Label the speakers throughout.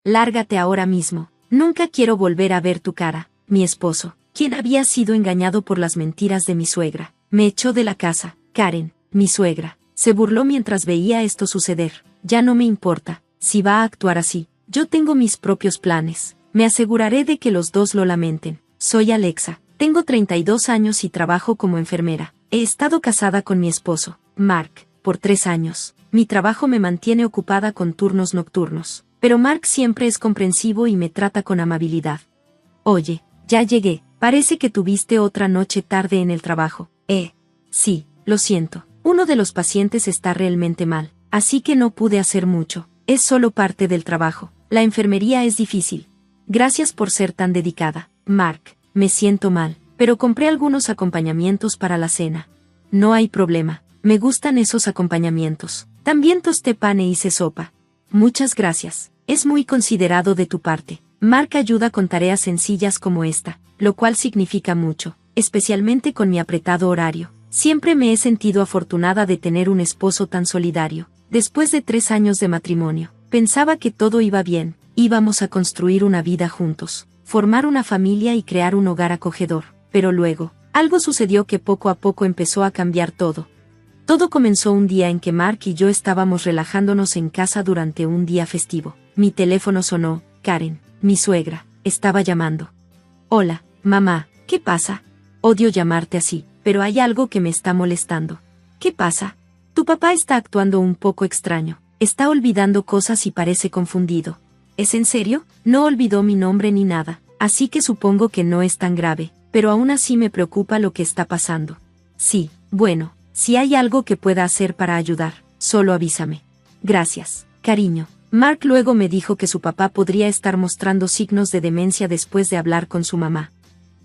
Speaker 1: Lárgate ahora mismo. Nunca quiero volver a ver tu cara. Mi esposo, quien había sido engañado por las mentiras de mi suegra, me echó de la casa. Karen, mi suegra, se burló mientras veía esto suceder. Ya no me importa si va a actuar así. Yo tengo mis propios planes. Me aseguraré de que los dos lo lamenten. Soy Alexa. Tengo 32 años y trabajo como enfermera. He estado casada con mi esposo, Mark, por 3 años. Mi trabajo me mantiene ocupada con turnos nocturnos. Pero Mark siempre es comprensivo y me trata con amabilidad. Oye, ya llegué. Parece que tuviste otra noche tarde en el trabajo. Sí, lo siento. Uno de los pacientes está realmente mal, así que no pude hacer mucho. Es solo parte del trabajo. La enfermería es difícil. Gracias por ser tan dedicada, Mark. Me siento mal, pero compré algunos acompañamientos para la cena. No hay problema. Me gustan esos acompañamientos. También tosté pan e hice sopa. Muchas gracias. Es muy considerado de tu parte. Mark ayuda con tareas sencillas como esta, lo cual significa mucho, especialmente con mi apretado horario. Siempre me he sentido afortunada de tener un esposo tan solidario. Después de 3 años de matrimonio, pensaba que todo iba bien. Íbamos a construir una vida juntos, formar una familia y crear un hogar acogedor. Pero luego, algo sucedió que poco a poco empezó a cambiar todo. Todo comenzó un día en que Mark y yo estábamos relajándonos en casa durante un día festivo. Mi teléfono sonó. Karen, mi suegra, estaba llamando. Hola, mamá, ¿qué pasa? Odio llamarte así, pero hay algo que me está molestando. ¿Qué pasa? Tu papá está actuando un poco extraño. Está olvidando cosas y parece confundido. ¿Es en serio? No olvidó mi nombre ni nada, así que supongo que no es tan grave, pero aún así me preocupa lo que está pasando. Sí, bueno. Si hay algo que pueda hacer para ayudar, solo avísame. Gracias, cariño. Mark luego me dijo que su papá podría estar mostrando signos de demencia después de hablar con su mamá.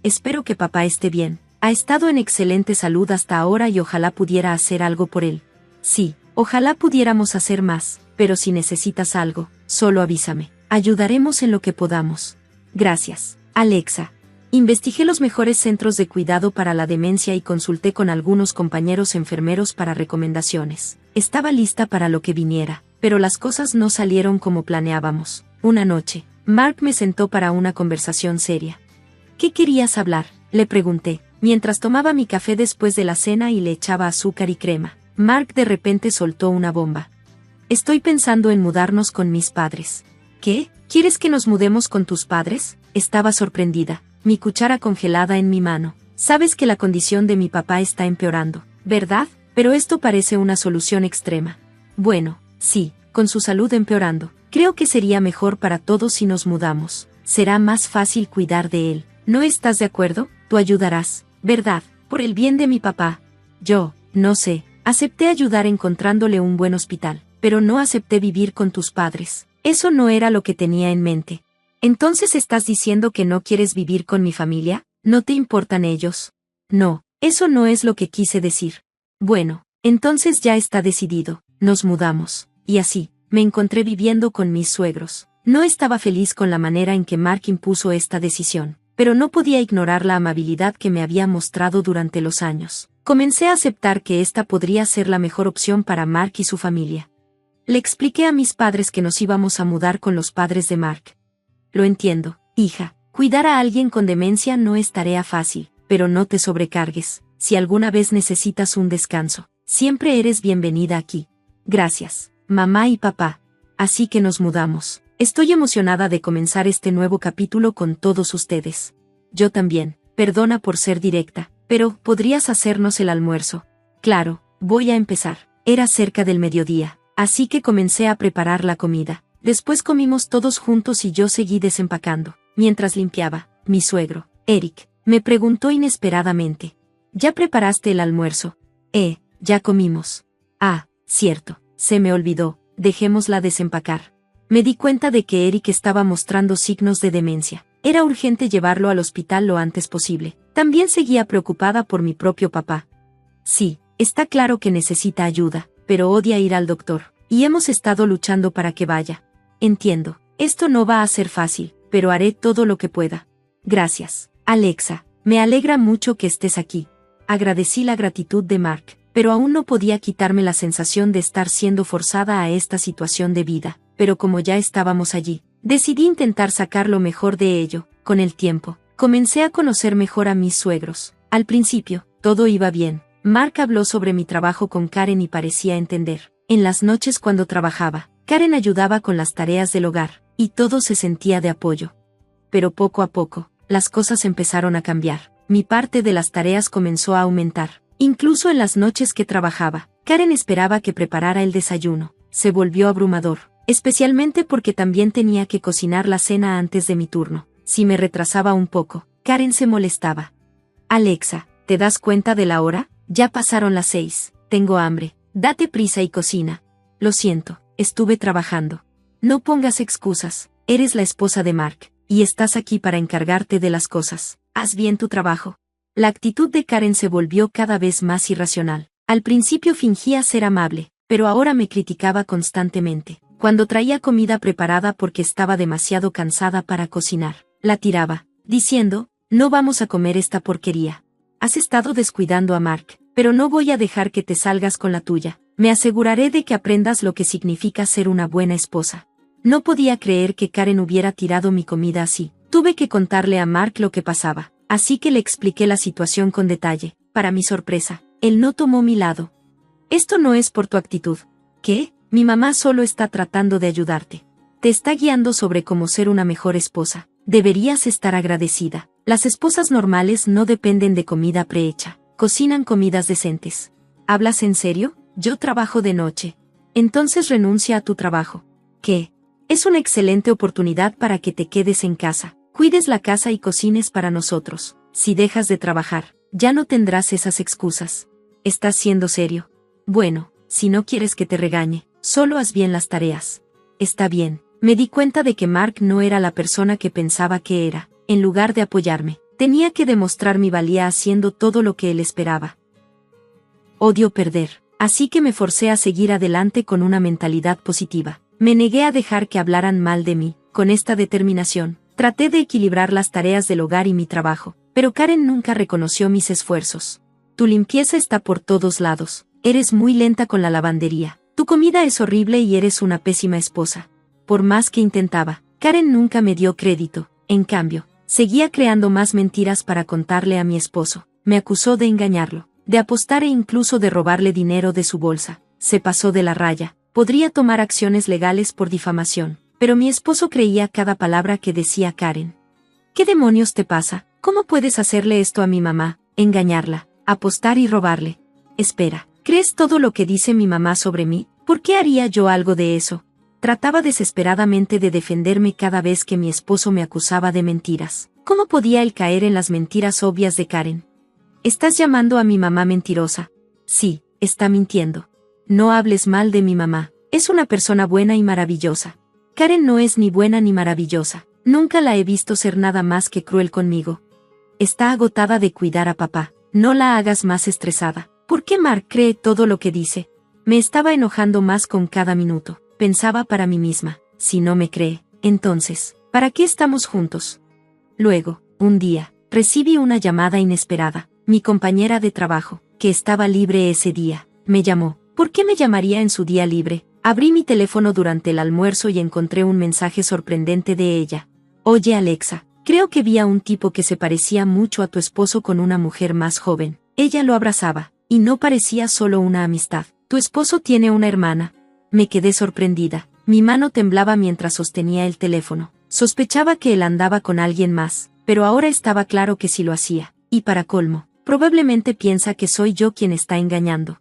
Speaker 1: Espero que papá esté bien. Ha estado en excelente salud hasta ahora y ojalá pudiera hacer algo por él. Sí, ojalá pudiéramos hacer más, pero si necesitas algo, solo avísame. Ayudaremos en lo que podamos. Gracias, Alexa. Investigué los mejores centros de cuidado para la demencia y consulté con algunos compañeros enfermeros para recomendaciones. Estaba lista para lo que viniera, pero las cosas no salieron como planeábamos. Una noche, Mark me sentó para una conversación seria. ¿Qué querías hablar?, le pregunté, mientras tomaba mi café después de la cena y le echaba azúcar y crema. Mark de repente soltó una bomba. Estoy pensando en mudarnos con mis padres. ¿Qué? ¿Quieres que nos mudemos con tus padres? Estaba sorprendida. Mi cuchara congelada en mi mano. Sabes que la condición de mi papá está empeorando, ¿verdad? Pero esto parece una solución extrema. Bueno, sí, con su salud empeorando. Creo que sería mejor para todos si nos mudamos. Será más fácil cuidar de él. ¿No estás de acuerdo? Tú ayudarás, ¿verdad? Por el bien de mi papá. Yo, no sé, acepté ayudar encontrándole un buen hospital, pero no acepté vivir con tus padres. Eso no era lo que tenía en mente. ¿Entonces estás diciendo que no quieres vivir con mi familia? ¿No te importan ellos? No, eso no es lo que quise decir. Bueno, entonces ya está decidido, nos mudamos. Y así, me encontré viviendo con mis suegros. No estaba feliz con la manera en que Mark impuso esta decisión, pero no podía ignorar la amabilidad que me había mostrado durante los años. Comencé a aceptar que esta podría ser la mejor opción para Mark y su familia. Le expliqué a mis padres que nos íbamos a mudar con los padres de Mark. Lo entiendo, hija. Cuidar a alguien con demencia no es tarea fácil, pero no te sobrecargues. Si alguna vez necesitas un descanso, siempre eres bienvenida aquí. Gracias, mamá y papá. Así que nos mudamos. Estoy emocionada de comenzar este nuevo capítulo con todos ustedes. Yo también. Perdona por ser directa, pero ¿podrías hacernos el almuerzo? Claro, voy a empezar. Era cerca del mediodía, así que comencé a preparar la comida. Después comimos todos juntos y yo seguí desempacando. Mientras limpiaba, mi suegro, Eric, me preguntó inesperadamente. ¿Ya preparaste el almuerzo? Ya comimos. Ah, cierto, se me olvidó, dejémosla desempacar. Me di cuenta de que Eric estaba mostrando signos de demencia. Era urgente llevarlo al hospital lo antes posible. También seguía preocupada por mi propio papá. Sí, está claro que necesita ayuda, pero odia ir al doctor, y hemos estado luchando para que vaya. Entiendo, esto no va a ser fácil, pero haré todo lo que pueda. Gracias, Alexa, me alegra mucho que estés aquí. Agradecí la gratitud de Mark, pero aún no podía quitarme la sensación de estar siendo forzada a esta situación de vida, pero como ya estábamos allí, Decidí intentar sacar lo mejor de ello. Con el tiempo, comencé a conocer mejor a mis suegros. Al principio, todo iba bien. Mark habló sobre mi trabajo con Karen y parecía entender. En las noches cuando trabajaba, Karen ayudaba con las tareas del hogar, y todo se sentía de apoyo. Pero poco a poco, las cosas empezaron a cambiar. Mi parte de las tareas comenzó a aumentar. Incluso en las noches que trabajaba, Karen esperaba que preparara el desayuno. Se volvió abrumador, especialmente porque también tenía que cocinar la cena antes de mi turno. Si me retrasaba un poco, Karen se molestaba. Alexa, ¿te das cuenta de la hora? Ya pasaron las 6, tengo hambre, date prisa y cocina. Lo siento, estuve trabajando. No pongas excusas, eres la esposa de Mark, y estás aquí para encargarte de las cosas. Haz bien tu trabajo. La actitud de Karen se volvió cada vez más irracional. Al principio fingía ser amable, pero ahora me criticaba constantemente. Cuando traía comida preparada porque estaba demasiado cansada para cocinar, la tiraba, diciendo, no vamos a comer esta porquería. Has estado descuidando a Mark, pero no voy a dejar que te salgas con la tuya. Me aseguraré de que aprendas lo que significa ser una buena esposa. No podía creer que Karen hubiera tirado mi comida así. Tuve que contarle a Mark lo que pasaba, así que le expliqué la situación con detalle. Para mi sorpresa, él no tomó mi lado. Esto no es por tu actitud. ¿Qué? Mi mamá solo está tratando de ayudarte. Te está guiando sobre cómo ser una mejor esposa. Deberías estar agradecida. Las esposas normales no dependen de comida prehecha. Cocinan comidas decentes. ¿Hablas en serio? Yo trabajo de noche. Entonces renuncia a tu trabajo. ¿Qué? Es una excelente oportunidad para que te quedes en casa, cuides la casa y cocines para nosotros. Si dejas de trabajar, ya no tendrás esas excusas. ¿Estás siendo serio? Bueno, si no quieres que te regañe, solo haz bien las tareas. Está bien. Me di cuenta de que Mark no era la persona que pensaba que era. En lugar de apoyarme, tenía que demostrar mi valía haciendo todo lo que él esperaba. Odio perder, así que me forcé a seguir adelante con una mentalidad positiva. Me negué a dejar que hablaran mal de mí. Con esta determinación, traté de equilibrar las tareas del hogar y mi trabajo, pero Karen nunca reconoció mis esfuerzos. Tu limpieza está por todos lados. Eres muy lenta con la lavandería. Tu comida es horrible y eres una pésima esposa. Por más que intentaba, Karen nunca me dio crédito. En cambio, seguía creando más mentiras para contarle a mi esposo. Me acusó de engañarlo, de apostar e incluso de robarle dinero de su bolsa. Se pasó de la raya. Podría tomar acciones legales por difamación, pero mi esposo creía cada palabra que decía Karen. ¿Qué demonios te pasa? ¿Cómo puedes hacerle esto a mi mamá? Engañarla, apostar y robarle. Espera, ¿crees todo lo que dice mi mamá sobre mí? ¿Por qué haría yo algo de eso? Trataba desesperadamente de defenderme cada vez que mi esposo me acusaba de mentiras. ¿Cómo podía él caer en las mentiras obvias de Karen? ¿Estás llamando a mi mamá mentirosa? Sí, está mintiendo. No hables mal de mi mamá. Es una persona buena y maravillosa. Karen no es ni buena ni maravillosa. Nunca la he visto ser nada más que cruel conmigo. Está agotada de cuidar a papá. No la hagas más estresada. ¿Por qué Mark cree todo lo que dice? Me estaba enojando más con cada minuto. Pensaba para mí misma, si no me cree, entonces, ¿para qué estamos juntos? Luego, un día, recibí una llamada inesperada. Mi compañera de trabajo, que estaba libre ese día, me llamó. ¿Por qué me llamaría en su día libre? Abrí mi teléfono durante el almuerzo y encontré un mensaje sorprendente de ella. Oye Alexa, creo que vi a un tipo que se parecía mucho a tu esposo con una mujer más joven. Ella lo abrazaba, y no parecía solo una amistad. Tu esposo tiene una hermana. Me quedé sorprendida. Mi mano temblaba mientras sostenía el teléfono. Sospechaba que él andaba con alguien más, pero ahora estaba claro que sí lo hacía. Y para colmo, probablemente piensa que soy yo quien está engañando.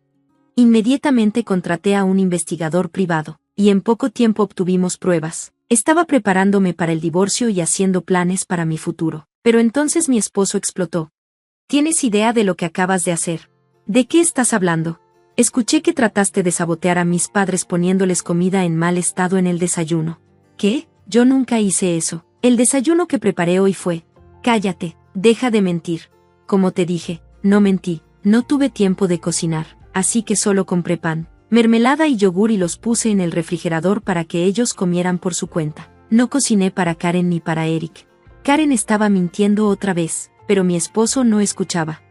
Speaker 1: Inmediatamente contraté a un investigador privado, y en poco tiempo obtuvimos pruebas. Estaba preparándome para el divorcio y haciendo planes para mi futuro. Pero entonces mi esposo explotó. ¿Tienes idea de lo que acabas de hacer? ¿De qué estás hablando? Escuché que trataste de sabotear a mis padres poniéndoles comida en mal estado en el desayuno. ¿Qué? Yo nunca hice eso. El desayuno que preparé hoy fue... Cállate, deja de mentir. Como te dije, no mentí, no tuve tiempo de cocinar. Así que solo compré pan, mermelada y yogur y los puse en el refrigerador para que ellos comieran por su cuenta. No cociné para Karen ni para Eric. Karen estaba mintiendo otra vez, pero mi esposo no escuchaba.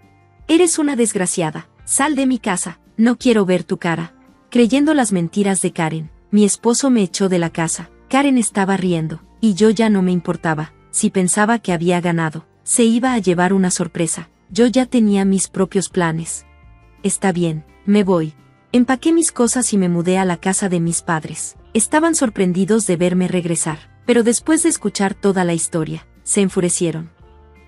Speaker 1: Eres una desgraciada, sal de mi casa, no quiero ver tu cara. Creyendo las mentiras de Karen, mi esposo me echó de la casa. Karen estaba riendo, y yo ya no me importaba. Si pensaba que había ganado, se iba a llevar una sorpresa. Yo ya tenía mis propios planes. Está bien, me voy. Empaqué mis cosas y me mudé a la casa de mis padres. Estaban sorprendidos de verme regresar, pero después de escuchar toda la historia, se enfurecieron.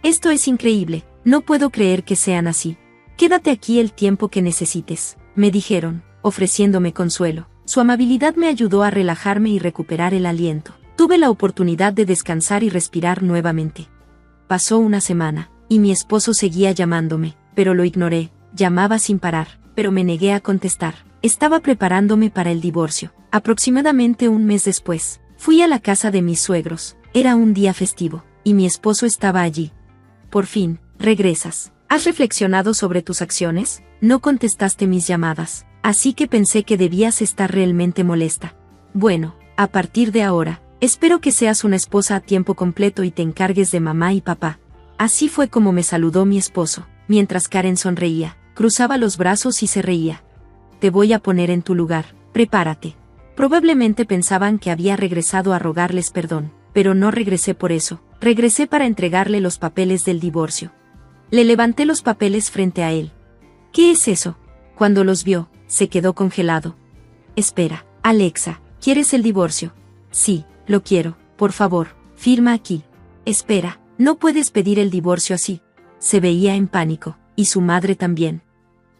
Speaker 1: Esto es increíble, no puedo creer que sean así. Quédate aquí el tiempo que necesites, me dijeron, ofreciéndome consuelo. Su amabilidad me ayudó a relajarme y recuperar el aliento. Tuve la oportunidad de descansar y respirar nuevamente. Pasó una semana, y mi esposo seguía llamándome, pero lo ignoré. Llamaba sin parar, pero me negué a contestar. Estaba preparándome para el divorcio. Aproximadamente un mes después, fui a la casa de mis suegros. Era un día festivo, y mi esposo estaba allí. Por fin, regresas. ¿Has reflexionado sobre tus acciones? No contestaste mis llamadas, así que pensé que debías estar realmente molesta. Bueno, a partir de ahora, espero que seas una esposa a tiempo completo y te encargues de mamá y papá. Así fue como me saludó mi esposo, mientras Karen sonreía, cruzaba los brazos y se reía. Te voy a poner en tu lugar, prepárate. Probablemente pensaban que había regresado a rogarles perdón, pero no regresé por eso, regresé para entregarle los papeles del divorcio. Le levanté los papeles frente a él. ¿Qué es eso? Cuando los vio, se quedó congelado. Espera, Alexa, ¿quieres el divorcio? Sí, lo quiero, por favor, firma aquí. Espera, no puedes pedir el divorcio así. Se veía en pánico, y su madre también.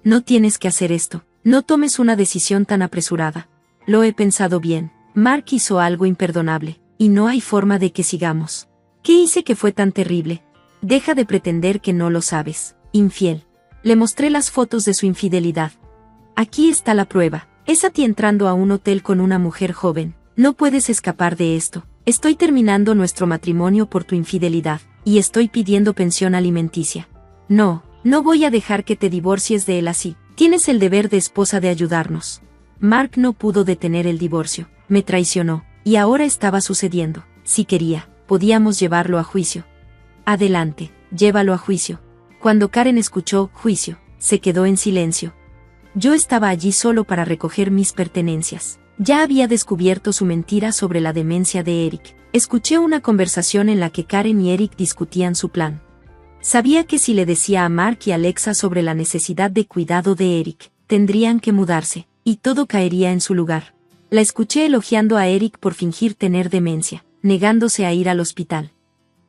Speaker 1: No tienes que hacer esto, no tomes una decisión tan apresurada. Lo he pensado bien, Mark hizo algo imperdonable, y no hay forma de que sigamos. ¿Qué hice que fue tan terrible? Deja de pretender que no lo sabes, infiel. Le mostré las fotos de su infidelidad. Aquí está la prueba, es a ti entrando a un hotel con una mujer joven, no puedes escapar de esto. Estoy terminando nuestro matrimonio por tu infidelidad, y estoy pidiendo pensión alimenticia. No, no voy a dejar que te divorcies de él así, tienes el deber de esposa de ayudarnos. Mark no pudo detener el divorcio, me traicionó, y ahora estaba sucediendo. Si quería, podíamos llevarlo a juicio. Adelante, llévalo a juicio. Cuando Karen escuchó juicio, se quedó en silencio. Yo estaba allí solo para recoger mis pertenencias. Ya había descubierto su mentira sobre la demencia de Eric. Escuché una conversación en la que Karen y Eric discutían su plan. Sabía que si le decía a Mark y Alexa sobre la necesidad de cuidado de Eric, tendrían que mudarse, y todo caería en su lugar. La escuché elogiando a Eric por fingir tener demencia, negándose a ir al hospital.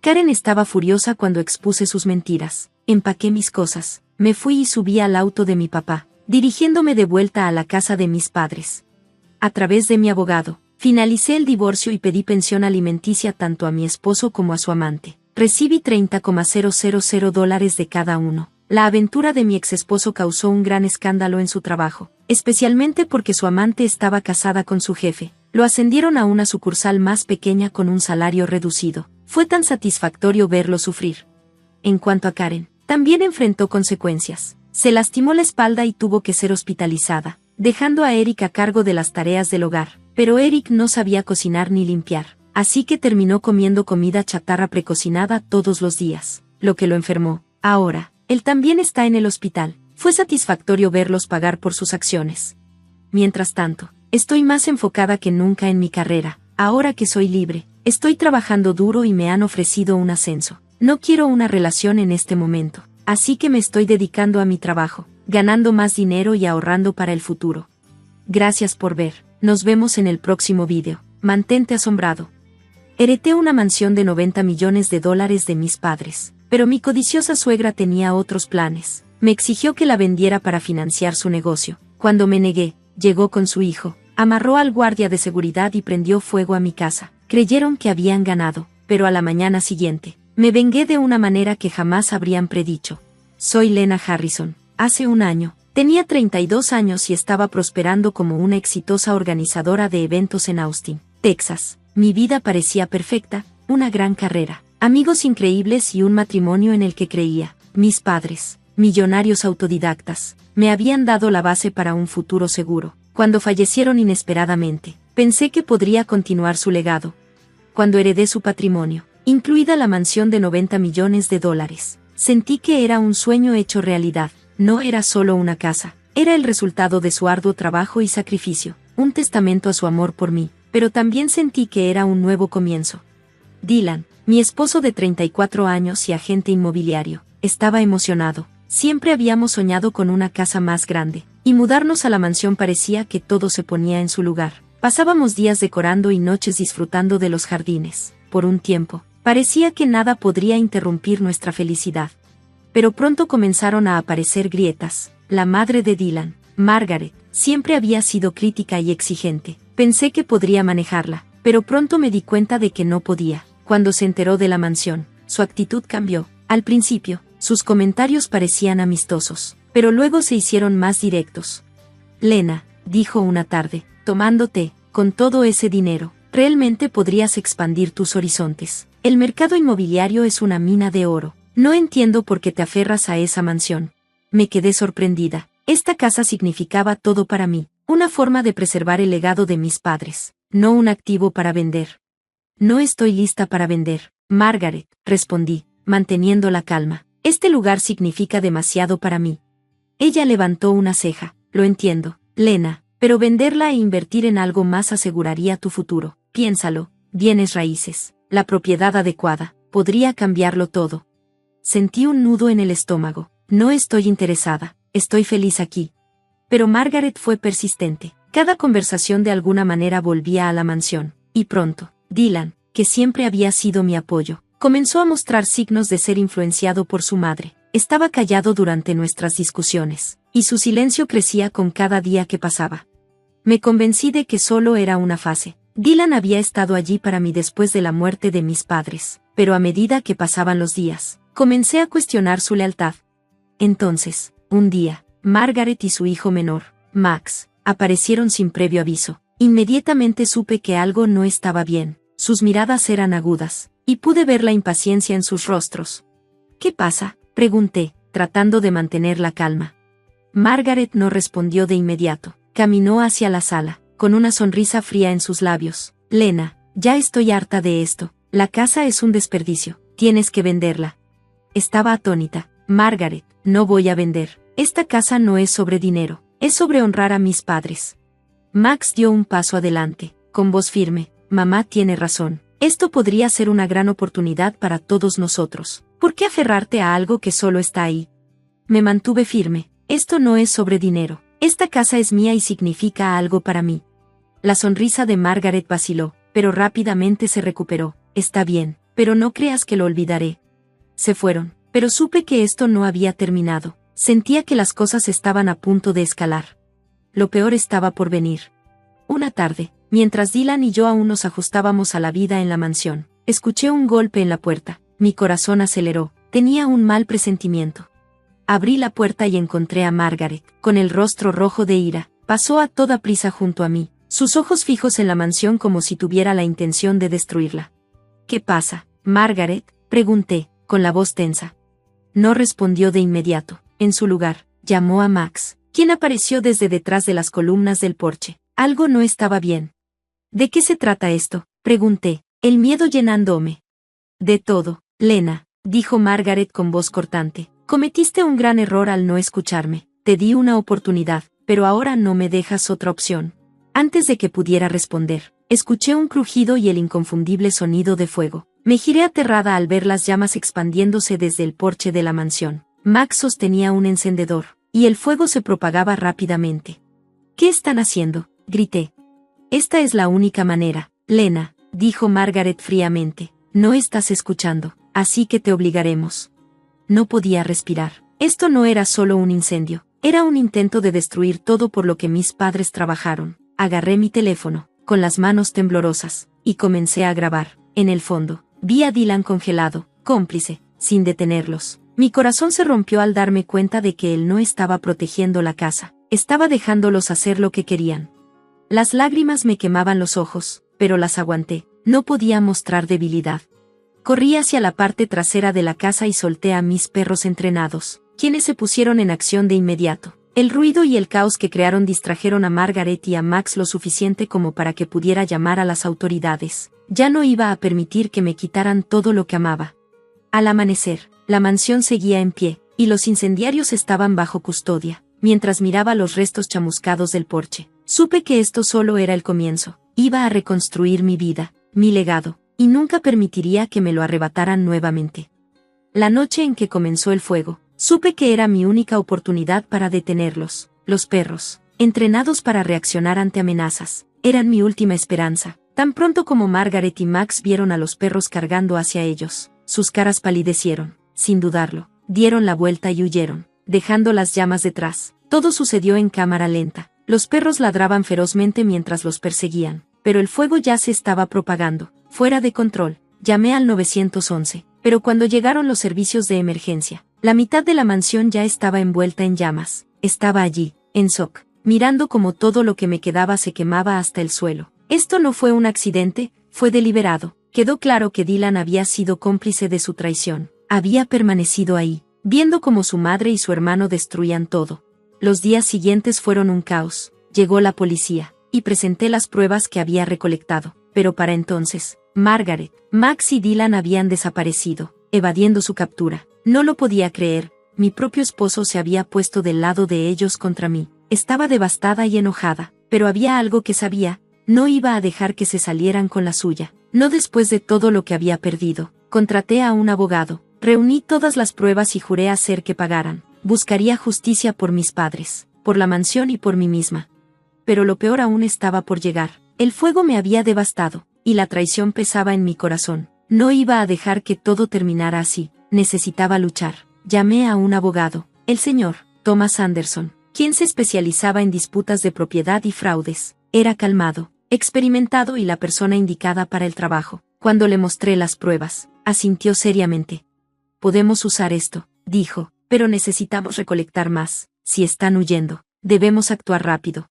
Speaker 1: Karen estaba furiosa cuando expuse sus mentiras. Empaqué mis cosas, me fui y subí al auto de mi papá, dirigiéndome de vuelta a la casa de mis padres. A través de mi abogado, finalicé el divorcio y pedí pensión alimenticia tanto a mi esposo como a su amante. Recibí $30,000 de cada uno. La aventura de mi exesposo causó un gran escándalo en su trabajo, especialmente porque su amante estaba casada con su jefe. Lo ascendieron a una sucursal más pequeña con un salario reducido. Fue tan satisfactorio verlo sufrir. En cuanto a Karen, también enfrentó consecuencias. Se lastimó la espalda y tuvo que ser hospitalizada, dejando a Eric a cargo de las tareas del hogar. Pero Eric no sabía cocinar ni limpiar, así que terminó comiendo comida chatarra precocinada todos los días, lo que lo enfermó. Ahora, él también está en el hospital. Fue satisfactorio verlos pagar por sus acciones. Mientras tanto, estoy más enfocada que nunca en mi carrera. Ahora que soy libre, estoy trabajando duro y me han ofrecido un ascenso. No quiero una relación en este momento, así que me estoy dedicando a mi trabajo, ganando más dinero y ahorrando para el futuro. Gracias por ver, nos vemos en el próximo vídeo. Mantente asombrado. Heredé una mansión de $90 millones de mis padres, pero mi codiciosa suegra tenía otros planes. Me exigió que la vendiera para financiar su negocio. Cuando me negué, llegó con su hijo, amarró al guardia de seguridad y prendió fuego a mi casa. Creyeron que habían ganado, pero a la mañana siguiente, me vengué de una manera que jamás habrían predicho. Soy Lena Harrison. Hace un año, tenía 32 años y estaba prosperando como una exitosa organizadora de eventos en Austin, Texas. Mi vida parecía perfecta, una gran carrera, amigos increíbles y un matrimonio en el que creía. Mis padres, millonarios autodidactas, me habían dado la base para un futuro seguro. Cuando fallecieron inesperadamente, pensé que podría continuar su legado. Cuando heredé su patrimonio, incluida la mansión de $90 millones, sentí que era un sueño hecho realidad. No era solo una casa, era el resultado de su arduo trabajo y sacrificio, un testamento a su amor por mí. pero también sentí que era un nuevo comienzo. Dylan, mi esposo de 34 años y agente inmobiliario, estaba emocionado. Siempre habíamos soñado con una casa más grande, y mudarnos a la mansión parecía que todo se ponía en su lugar. Pasábamos días decorando y noches disfrutando de los jardines. Por un tiempo, parecía que nada podría interrumpir nuestra felicidad. Pero pronto comenzaron a aparecer grietas. La madre de Dylan, Margaret, siempre había sido crítica y exigente. Pensé que podría manejarla, pero pronto me di cuenta de que no podía. Cuando se enteró de la mansión, su actitud cambió. Al principio, sus comentarios parecían amistosos, pero luego se hicieron más directos. Lena, dijo una tarde, tomando té, con todo ese dinero, realmente podrías expandir tus horizontes. El mercado inmobiliario es una mina de oro. No entiendo por qué te aferras a esa mansión. Me quedé sorprendida. Esta casa significaba todo para mí, una forma de preservar el legado de mis padres, no un activo para vender. No estoy lista para vender, Margaret, respondí, manteniendo la calma. Este lugar significa demasiado para mí. Ella levantó una ceja. Lo entiendo, Lena, pero venderla e invertir en algo más aseguraría tu futuro. Piénsalo, bienes raíces, la propiedad adecuada, podría cambiarlo todo. Sentí un nudo en el estómago. No estoy interesada, estoy feliz aquí. Pero Margaret fue persistente. Cada conversación de alguna manera volvía a la mansión, y pronto, Dylan, que siempre había sido mi apoyo, comenzó a mostrar signos de ser influenciado por su madre. Estaba callado durante nuestras discusiones, y su silencio crecía con cada día que pasaba. Me convencí de que solo era una fase. Dylan había estado allí para mí después de la muerte de mis padres, pero a medida que pasaban los días, comencé a cuestionar su lealtad. Entonces, un día, Margaret y su hijo menor, Max, aparecieron sin previo aviso. Inmediatamente supe que algo no estaba bien. Sus miradas eran agudas, y pude ver la impaciencia en sus rostros. ¿Qué pasa?, pregunté, tratando de mantener la calma. Margaret no respondió de inmediato. Caminó hacia la sala, con una sonrisa fría en sus labios. Lena, ya estoy harta de esto. La casa es un desperdicio. Tienes que venderla. Estaba atónita. Margaret, no voy a vender. Esta casa no es sobre dinero. Es sobre honrar a mis padres. Max dio un paso adelante, con voz firme. Mamá tiene razón. Esto podría ser una gran oportunidad para todos nosotros. ¿Por qué aferrarte a algo que solo está ahí? Me mantuve firme. Esto no es sobre dinero. Esta casa es mía y significa algo para mí. La sonrisa de Margaret vaciló, pero rápidamente se recuperó. Está bien, pero no creas que lo olvidaré. Se fueron, pero supe que esto no había terminado. Sentía que las cosas estaban a punto de escalar. Lo peor estaba por venir. Una tarde, mientras Dylan y yo aún nos ajustábamos a la vida en la mansión, escuché un golpe en la puerta. Mi corazón aceleró. Tenía un mal presentimiento. Abrí la puerta y encontré a Margaret, con el rostro rojo de ira. Pasó a toda prisa junto a mí, sus ojos fijos en la mansión como si tuviera la intención de destruirla. ¿Qué pasa, Margaret?, pregunté, con la voz tensa. No respondió de inmediato. En su lugar, llamó a Max, quien apareció desde detrás de las columnas del porche. Algo no estaba bien. ¿De qué se trata esto?, pregunté, el miedo llenándome. De todo, Lena, dijo Margaret con voz cortante. Cometiste un gran error al no escucharme. Te di una oportunidad, pero ahora no me dejas otra opción. Antes de que pudiera responder, escuché un crujido y el inconfundible sonido de fuego. Me giré aterrada al ver las llamas expandiéndose desde el porche de la mansión. Max sostenía un encendedor, y el fuego se propagaba rápidamente. ¿Qué están haciendo?, grité. Esta es la única manera, Lena, dijo Margaret fríamente. No estás escuchando, así que te obligaremos. No podía respirar. Esto no era solo un incendio, era un intento de destruir todo por lo que mis padres trabajaron. Agarré mi teléfono, con las manos temblorosas, y comencé a grabar. En el fondo, vi a Dylan congelado, cómplice, sin detenerlos. Mi corazón se rompió al darme cuenta de que él no estaba protegiendo la casa, estaba dejándolos hacer lo que querían. Las lágrimas me quemaban los ojos, pero las aguanté. No podía mostrar debilidad. Corrí hacia la parte trasera de la casa y solté a mis perros entrenados, quienes se pusieron en acción de inmediato. El ruido y el caos que crearon distrajeron a Margaret y a Max lo suficiente como para que pudiera llamar a las autoridades. Ya no iba a permitir que me quitaran todo lo que amaba. Al amanecer, la mansión seguía en pie, y los incendiarios estaban bajo custodia. Mientras miraba los restos chamuscados del porche, Supe que esto solo era el comienzo. Iba a reconstruir mi vida, mi legado, y nunca permitiría que me lo arrebataran nuevamente. La noche en que comenzó el fuego, supe que era mi única oportunidad para detenerlos. Los perros, entrenados para reaccionar ante amenazas, eran mi última esperanza. Tan pronto como Margaret y Max vieron a los perros cargando hacia ellos, sus caras palidecieron, sin dudarlo, dieron la vuelta y huyeron, dejando las llamas detrás. Todo sucedió en cámara lenta. Los perros ladraban ferozmente mientras los perseguían, pero el fuego ya se estaba propagando, fuera de control. Llamé al 911, pero cuando llegaron los servicios de emergencia, la mitad de la mansión ya estaba envuelta en llamas. Estaba allí, en shock, mirando como todo lo que me quedaba se quemaba hasta el suelo. Esto no fue un accidente, fue deliberado. Quedó claro que Dylan había sido cómplice de su traición. Había permanecido ahí, viendo cómo su madre y su hermano destruían todo. Los días siguientes fueron un caos. Llegó la policía, y presenté las pruebas que había recolectado. Pero para entonces, Margaret, Max y Dylan habían desaparecido, evadiendo su captura. No lo podía creer. Mi propio esposo se había puesto del lado de ellos contra mí. Estaba devastada y enojada, pero había algo que sabía. No iba a dejar que se salieran con la suya. No después de todo lo que había perdido. Contraté a un abogado, reuní todas las pruebas y juré hacer que pagaran. Buscaría justicia por mis padres, por la mansión y por mí misma. Pero lo peor aún estaba por llegar. El fuego me había devastado, y la traición pesaba en mi corazón. No iba a dejar que todo terminara así. Necesitaba luchar. Llamé a un abogado, el señor Thomas Anderson, quien se especializaba en disputas de propiedad y fraudes. Era calmado, experimentado y la persona indicada para el trabajo. Cuando le mostré las pruebas, asintió seriamente. Podemos usar esto, dijo, pero necesitamos recolectar más. Si están huyendo, debemos actuar rápido.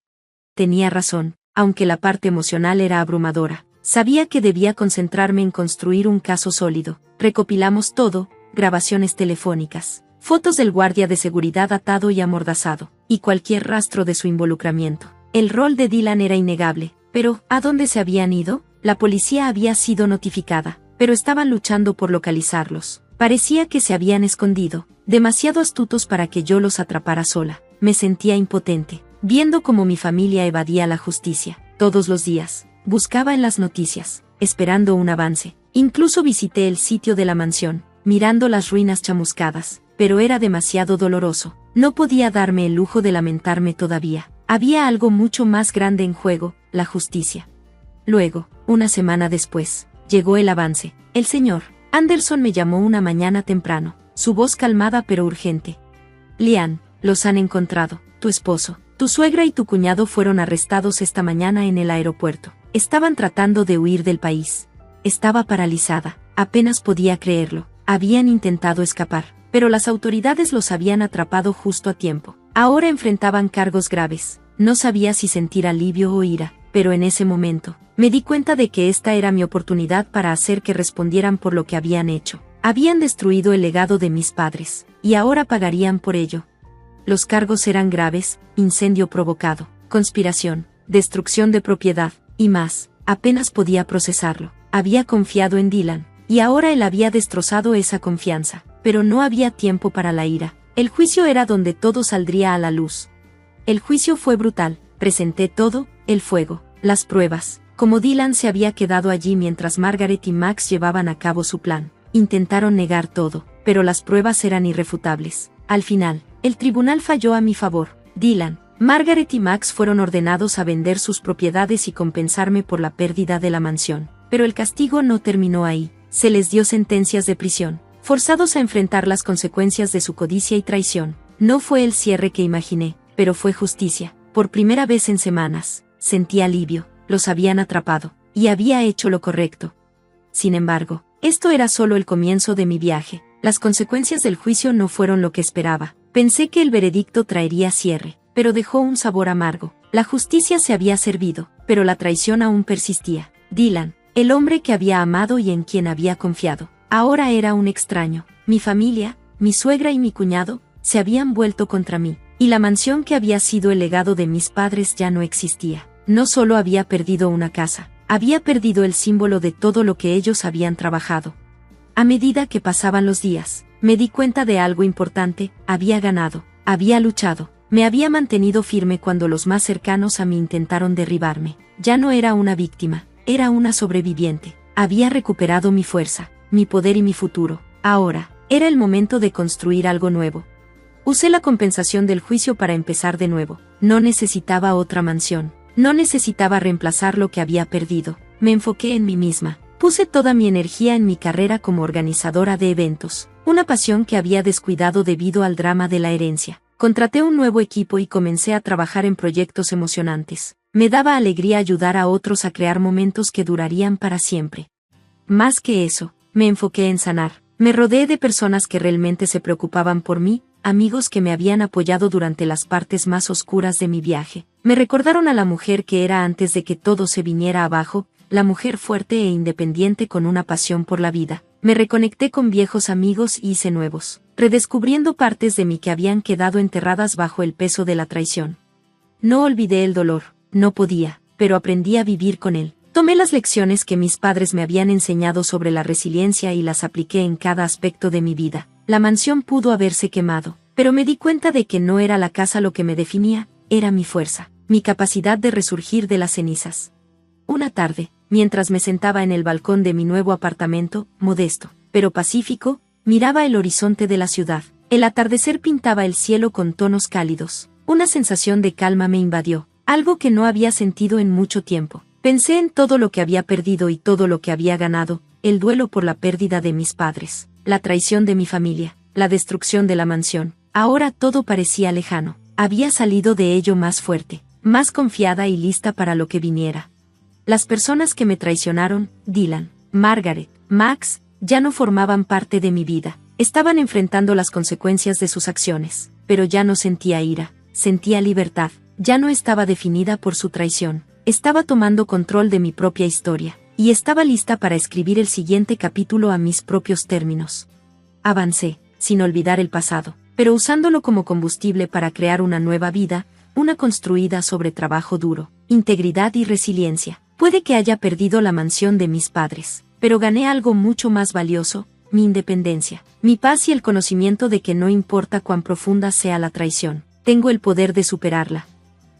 Speaker 1: Tenía razón, aunque la parte emocional era abrumadora. Sabía que debía concentrarme en construir un caso sólido. Recopilamos todo, grabaciones telefónicas, fotos del guardia de seguridad atado y amordazado, y cualquier rastro de su involucramiento. El rol de Dylan era innegable, pero ¿a dónde se habían ido? La policía había sido notificada, pero estaban luchando por localizarlos. Parecía que se habían escondido, demasiado astutos para que yo los atrapara sola. Me sentía impotente, viendo cómo mi familia evadía la justicia. Todos los días, buscaba en las noticias, esperando un avance. Incluso visité el sitio de la mansión, mirando las ruinas chamuscadas, pero era demasiado doloroso. No podía darme el lujo de lamentarme todavía. Había algo mucho más grande en juego, la justicia. Luego, una semana después, llegó el avance. El señor Anderson me llamó una mañana temprano, su voz calmada pero urgente. Lian, los han encontrado. Tu esposo, tu suegra y tu cuñado fueron arrestados esta mañana en el aeropuerto. Estaban tratando de huir del país. Estaba paralizada, apenas podía creerlo. Habían intentado escapar, pero las autoridades los habían atrapado justo a tiempo. Ahora enfrentaban cargos graves. No sabía si sentir alivio o ira, pero en ese momento, me di cuenta de que esta era mi oportunidad para hacer que respondieran por lo que habían hecho. Habían destruido el legado de mis padres, y ahora pagarían por ello. Los cargos eran graves: incendio provocado, conspiración, destrucción de propiedad, y más. Apenas podía procesarlo. Había confiado en Dylan, y ahora él había destrozado esa confianza. Pero no había tiempo para la ira. El juicio era donde todo saldría a la luz. El juicio fue brutal. Presenté todo: el fuego, las pruebas, cómo Dylan se había quedado allí mientras Margaret y Max llevaban a cabo su plan. Intentaron negar todo, pero las pruebas eran irrefutables. Al final, el tribunal falló a mi favor. Dylan, Margaret y Max fueron ordenados a vender sus propiedades y compensarme por la pérdida de la mansión. Pero el castigo no terminó ahí. Se les dio sentencias de prisión, forzados a enfrentar las consecuencias de su codicia y traición. No fue el cierre que imaginé, pero fue justicia. Por primera vez en semanas, sentí alivio. Los habían atrapado, y había hecho lo correcto. Sin embargo, esto era solo el comienzo de mi viaje. Las consecuencias del juicio no fueron lo que esperaba. Pensé que el veredicto traería cierre, pero dejó un sabor amargo. La justicia se había servido, pero la traición aún persistía. Dylan, el hombre que había amado y en quien había confiado, ahora era un extraño. Mi familia, mi suegra y mi cuñado, se habían vuelto contra mí, y la mansión que había sido el legado de mis padres ya no existía. No solo había perdido una casa, había perdido el símbolo de todo lo que ellos habían trabajado. A medida que pasaban los días, me di cuenta de algo importante: había ganado, había luchado, Me había mantenido firme cuando los más cercanos a mí intentaron derribarme. Ya no era una víctima, era una sobreviviente. Había recuperado mi fuerza, mi poder y mi futuro. Ahora, era el momento de construir algo nuevo. Usé la compensación del juicio para empezar de nuevo. No necesitaba otra mansión. No necesitaba reemplazar lo que había perdido. Me enfoqué en mí misma. Puse toda mi energía en mi carrera como organizadora de eventos. Una pasión que había descuidado debido al drama de la herencia. Contraté un nuevo equipo y comencé a trabajar en proyectos emocionantes. Me daba alegría ayudar a otros a crear momentos que durarían para siempre. Más que eso, me enfoqué en sanar. Me rodeé de personas que realmente se preocupaban por mí, amigos que me habían apoyado durante las partes más oscuras de mi viaje. Me recordaron a la mujer que era antes de que todo se viniera abajo, la mujer fuerte e independiente con una pasión por la vida. Me reconecté con viejos amigos y hice nuevos, redescubriendo partes de mí que habían quedado enterradas bajo el peso de la traición. No olvidé el dolor, no podía, pero aprendí a vivir con él. Tomé las lecciones que mis padres me habían enseñado sobre la resiliencia y las apliqué en cada aspecto de mi vida. La mansión pudo haberse quemado, pero me di cuenta de que no era la casa lo que me definía, era mi fuerza, mi capacidad de resurgir de las cenizas. Una tarde, mientras me sentaba en el balcón de mi nuevo apartamento, modesto, pero pacífico, miraba el horizonte de la ciudad. El atardecer pintaba el cielo con tonos cálidos. Una sensación de calma me invadió, algo que no había sentido en mucho tiempo. Pensé en todo lo que había perdido y todo lo que había ganado, el duelo por la pérdida de mis padres, la traición de mi familia, la destrucción de la mansión. Ahora todo parecía lejano. Había salido de ello más fuerte, más confiada y lista para lo que viniera. Las personas que me traicionaron, Dylan, Margaret, Max, ya no formaban parte de mi vida. Estaban enfrentando las consecuencias de sus acciones, pero ya no sentía ira, sentía libertad. Ya no estaba definida por su traición. Estaba tomando control de mi propia historia, y estaba lista para escribir el siguiente capítulo a mis propios términos. Avancé, sin olvidar el pasado, pero usándolo como combustible para crear una nueva vida, una construida sobre trabajo duro, integridad y resiliencia. Puede que haya perdido la mansión de mis padres, pero gané algo mucho más valioso, mi independencia, mi paz y el conocimiento de que no importa cuán profunda sea la traición, tengo el poder de superarla.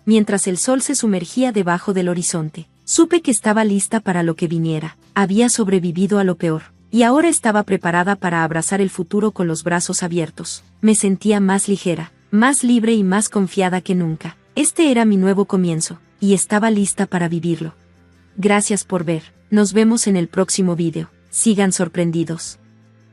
Speaker 1: Mientras el sol se sumergía debajo del horizonte, supe que estaba lista para lo que viniera. Había sobrevivido a lo peor, y ahora estaba preparada para abrazar el futuro con los brazos abiertos. Me sentía más ligera, más libre y más confiada que nunca. Este era mi nuevo comienzo, y estaba lista para vivirlo. Gracias por ver. Nos vemos en el próximo video. Sigan sorprendidos.